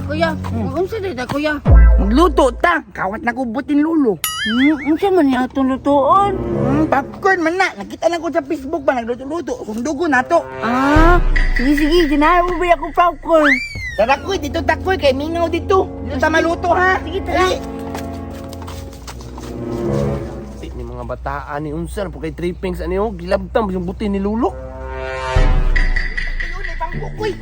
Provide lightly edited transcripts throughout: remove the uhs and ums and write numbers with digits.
Kuya. Unsa day ta kuya? Magluto ta. Kawat na ko butin lulo. Unsa man niya atong lutuon? Popcorn man na. Nakita na ko sa Facebook ba nagluto-luto. Sundugo na to. Sige, ginawa mo ba ako popcorn? Tarakoy, dito takoy kay mingaw dito. Dito ta maluto ha. Sige, tara. Ni mga bataan ni Unsan po kay trippings ano gilabtam yung buti ni Lulo. Ayun, ay bangko koy.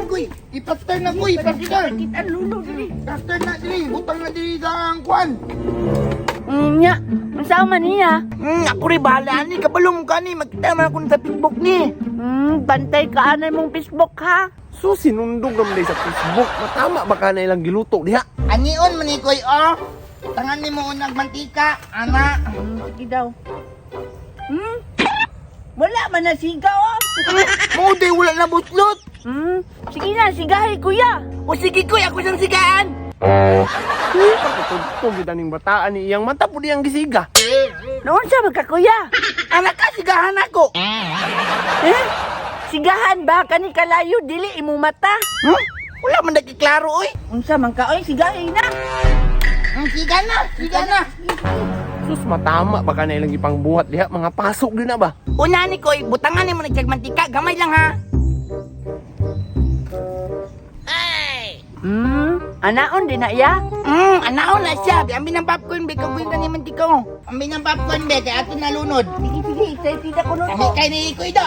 Koy, ipaster na koy, ipaster. Kita lulo dili. Ipaster na dili. Butang na dili sa kwan. Nya, unsa man niya? Ako rin bahala ni. Kabalong ka ni. Magkita man ako sa Facebook ni. Bantay ka anay mong Facebook ha. So sinundog naman sa Facebook. Matama ba ka na ilang giluto diha? Anion man ni koy, oh. Tangan ni mo unang mantika, ana. Sige daw. Wala man na sigaw oh. Moday wala na butlot. Sige na, sigahi kuya. O sige koy, ako siyang sigaan. Pagkatugtog gid aning bataan ni iyang mata po diyang gisiga. Noon siya magka kuya. Anak ka, sigahan ako. Sigahan ba kani kalayo dili imo mata? Wala man nagkiklaro, oy. Unsa man ka oy, sigahi na. Siga na, siga na. Sus matama ba ka na ilang ipangbuhat diha mga pasok din na ba? Una ni koy, butangan ni mo nagtiyag mantika, gamay lang ha. Anaon din na iya? Anaon na siya. Ambi ng popcorn, be. Kagoy ka ni mantika mo. Ambi ng popcorn, be. Kaya ato nalunod. Sige, excited ako nun. Kami kay ni koy do.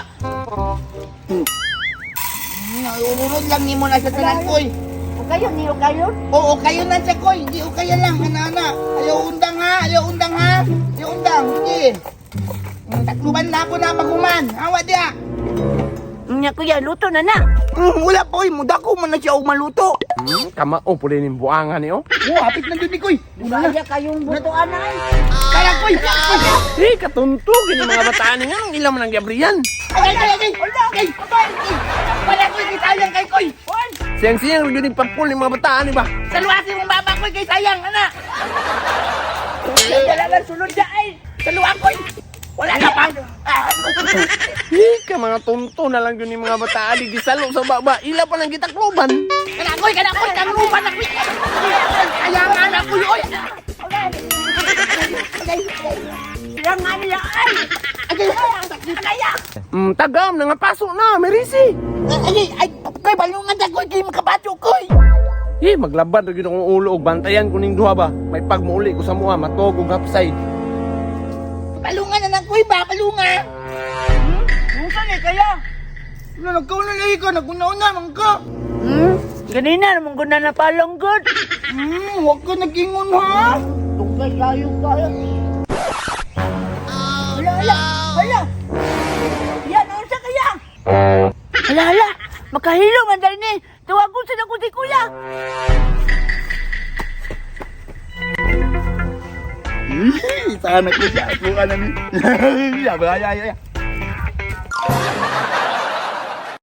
Naulunod lang ni mo na sa tanan koy. O kayo, niyo kayo? Oo, kayo na siya koy. Hindi o kaya lang, ana. Ayaw undang ha, ayaw undang ha. Ayaw undang, sige. Takluban na ako na maguman. Hawa dia. Nya kuya, luto na na. Wala po, muda ko man na siya og maluto. Kamao po din yung buangan ni Hapit na dun ni koy. Kaya kayong butuan na ay. Kaya koy, katuntog yung mga bataan ni nga nang ilang man ang Gabriel. Ay. Wala koy, kitayang kay koy. Siyang-siyang rin yung pagpul ng mga bataan ni ba? Saluasin mong baba koy kay sayang, ana. Wala lang sunod dyan ay. Saluan koy. Wala na pa. Ka mga tunto na lang yun yung mga bataan ni gisalo sa baba. Ila pa lang gitakloban. Kana koy, tangluban na koy. Kaya nga na koy, oy. Yang nga niya ay. Kaya. Tagam na nga paso na, Merisi. Ay, koy, balungan na koy, kay makabato koy. Maglabad rin akong ulo og bantayan ko ning duha ba. May pagmuuli ko sa mua, matog og hapsay. Balungan na koy ba, balungan. Unsa ni kaya? Nagkauna lagi ka, naguna-una man ka. Ganina naman ko na napalonggod. Huwag ka nagingon ha. Tungkay kayo kaya. Hala. Yan, unsa kaya? Hala. Makahilo man dahil ni. Tawagon sa nakuti kuya. Sana ko siya. Bukan na ni. Ya.